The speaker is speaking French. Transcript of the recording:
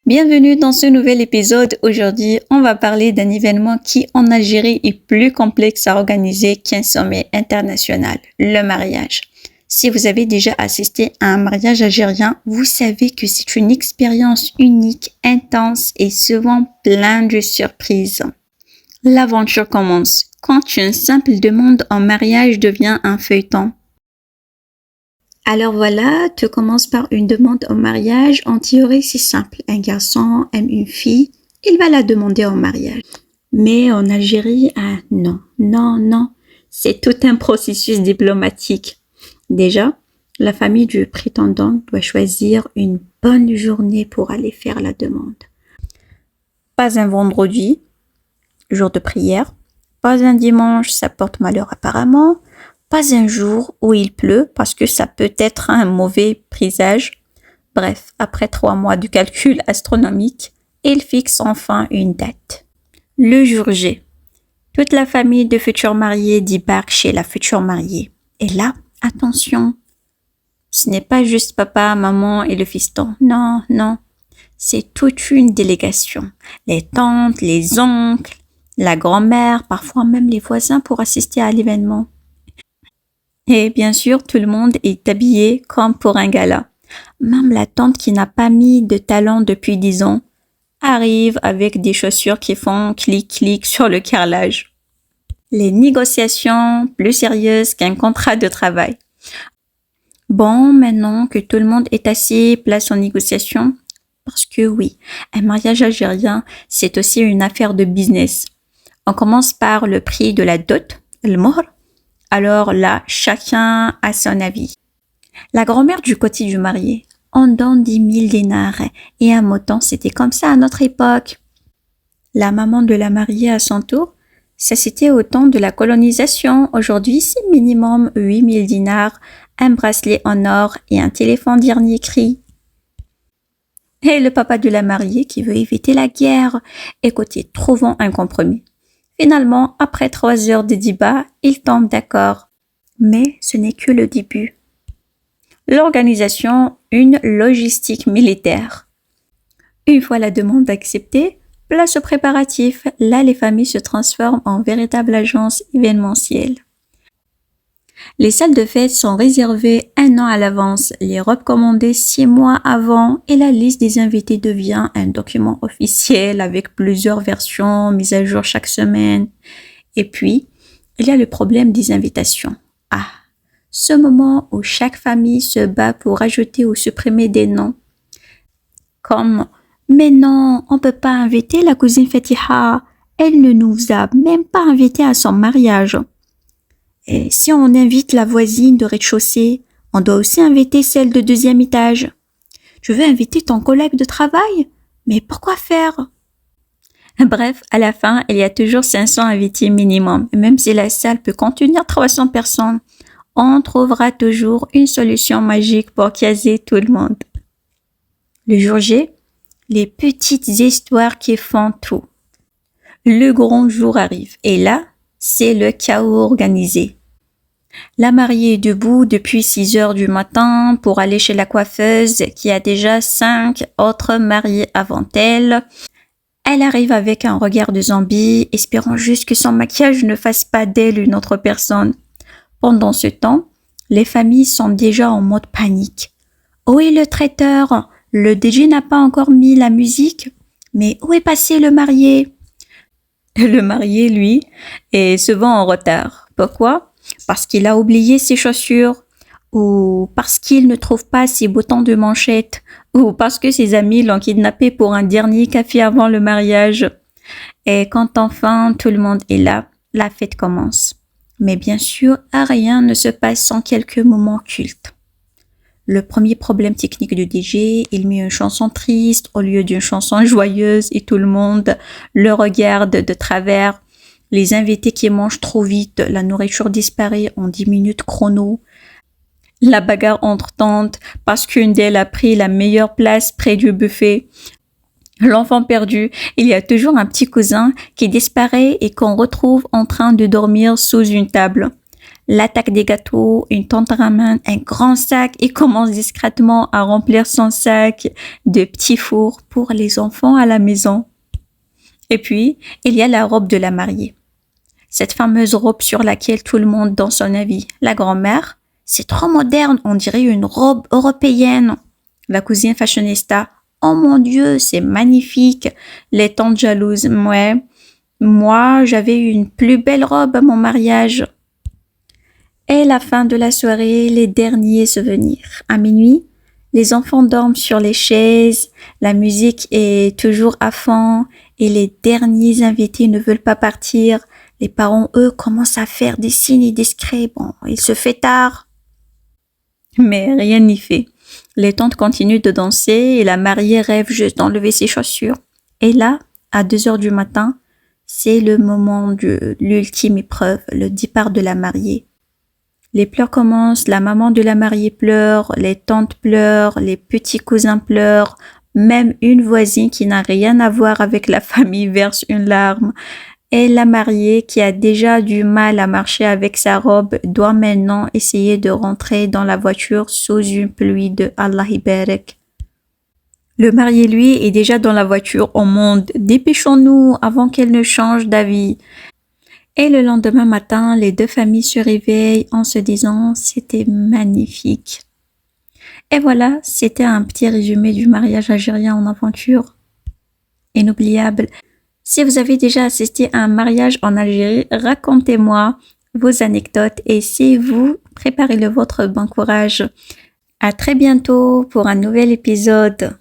Bienvenue dans ce nouvel épisode. Aujourd'hui, on va parler d'un événement qui en Algérie est plus complexe à organiser qu'un sommet international, le mariage. Si vous avez déjà assisté à un mariage algérien, vous savez que c'est une expérience unique, intense et souvent pleine de surprises. L'aventure commence quand une simple demande en mariage devient un feuilleton. Alors voilà, tout commence par une demande en mariage. En théorie, c'est simple. Un garçon aime une fille, il va la demander en mariage. Mais en Algérie, non. C'est tout un processus diplomatique. Déjà, la famille du prétendant doit choisir une bonne journée pour aller faire la demande. Pas un vendredi, jour de prière. Pas un dimanche, ça porte malheur apparemment. Pas un jour où il pleut parce que ça peut être un mauvais présage. Bref, après 3 mois de calcul astronomique, il fixe enfin une date. Le jour J. Toute la famille de futurs mariés débarque chez la future mariée. Et là, attention, ce n'est pas juste papa, maman et le fiston. Non. C'est toute une délégation. Les tantes, les oncles, la grand-mère, parfois même les voisins pour assister à l'événement. Et bien sûr, tout le monde est habillé comme pour un gala. Même la tante qui n'a pas mis de talons depuis 10 ans arrive avec des chaussures qui font clic-clic sur le carrelage. Les négociations plus sérieuses qu'un contrat de travail. Bon, maintenant que tout le monde est assis, place aux négociations. Parce que oui, un mariage algérien, c'est aussi une affaire de business. On commence par le prix de la dot, le mohr. Alors là, chacun a son avis. La grand-mère du côté du marié, on donne 10 000 dinars et un montant, c'était comme ça à notre époque. La maman de la mariée à son tour, ça c'était au temps de la colonisation. Aujourd'hui, c'est minimum 8 000 dinars, un bracelet en or et un téléphone dernier cri. Et le papa de la mariée qui veut éviter la guerre. Écoutez, trouvons un compromis. Finalement, après 3 heures de débat, ils tombent d'accord. Mais ce n'est que le début. L'organisation, une logistique militaire. Une fois la demande acceptée, place aux préparatifs. Là, les familles se transforment en véritable agence événementielle. Les salles de fête sont réservées 1 an à l'avance, les robes commandées 6 mois avant et la liste des invités devient un document officiel avec plusieurs versions mises à jour chaque semaine. Et puis, il y a le problème des invitations. Ce moment où chaque famille se bat pour ajouter ou supprimer des noms. Comme « Mais non, on peut pas inviter la cousine Fatiha, elle ne nous a même pas invités à son mariage. » Et si on invite la voisine de rez-de-chaussée, on doit aussi inviter celle de 2e étage. Tu veux inviter ton collègue de travail? Mais pourquoi faire? Bref, à la fin, il y a toujours 500 invités minimum. Même si la salle peut contenir 300 personnes, on trouvera toujours une solution magique pour caser tout le monde. Le jour J, les petites histoires qui font tout. Le grand jour arrive et là, c'est le chaos organisé. La mariée est debout depuis 6 heures du matin pour aller chez la coiffeuse qui a déjà 5 autres mariés avant elle. Elle arrive avec un regard de zombie, espérant juste que son maquillage ne fasse pas d'elle une autre personne. Pendant ce temps, les familles sont déjà en mode panique. Où est le traiteur? Le DJ n'a pas encore mis la musique? Mais où est passé le marié? Le marié, lui, est souvent en retard. Pourquoi? Parce qu'il a oublié ses chaussures, ou parce qu'il ne trouve pas ses boutons de manchette, ou parce que ses amis l'ont kidnappé pour un dernier café avant le mariage. Et quand enfin tout le monde est là, la fête commence. Mais bien sûr, rien ne se passe sans quelques moments cultes. Le premier problème technique du DJ, il met une chanson triste au lieu d'une chanson joyeuse et tout le monde le regarde de travers. Les invités qui mangent trop vite, la nourriture disparaît en 10 minutes chrono. La bagarre entre tantes parce qu'une d'elles a pris la meilleure place près du buffet. L'enfant perdu, il y a toujours un petit cousin qui disparaît et qu'on retrouve en train de dormir sous une table. l'attaque des gâteaux, une tante ramène un grand sac et commence discrètement à remplir son sac de petits fours pour les enfants à la maison. Et puis, il y a la robe de la mariée. Cette fameuse robe sur laquelle tout le monde donne son avis. La grand-mère, c'est trop moderne, on dirait une robe européenne. La cousine fashionista, oh mon Dieu, c'est magnifique. Les tantes jalouses, ouais. Moi, j'avais une plus belle robe à mon mariage. Et la fin de la soirée, les derniers souvenirs. À minuit, les enfants dorment sur les chaises, la musique est toujours à fond et les derniers invités ne veulent pas partir. Les parents, eux, commencent à faire des signes discrets. Bon, il se fait tard. Mais rien n'y fait. Les tantes continuent de danser et la mariée rêve juste d'enlever ses chaussures. Et là, à 2 heures du matin, c'est le moment de l'ultime épreuve, le départ de la mariée. Les pleurs commencent, la maman de la mariée pleure, les tantes pleurent, les petits cousins pleurent, même une voisine qui n'a rien à voir avec la famille verse une larme. Et la mariée, qui a déjà du mal à marcher avec sa robe, doit maintenant essayer de rentrer dans la voiture sous une pluie de Allah Ibarak. Le marié, lui, est déjà dans la voiture au monde. Dépêchons-nous avant qu'elle ne change d'avis. Et le lendemain matin, les deux familles se réveillent en se disant « c'était magnifique ». Et voilà, c'était un petit résumé du mariage algérien en aventure. Inoubliable. Si vous avez déjà assisté à un mariage en Algérie, racontez-moi vos anecdotes et si vous préparez le vôtre, bon courage. À très bientôt pour un nouvel épisode.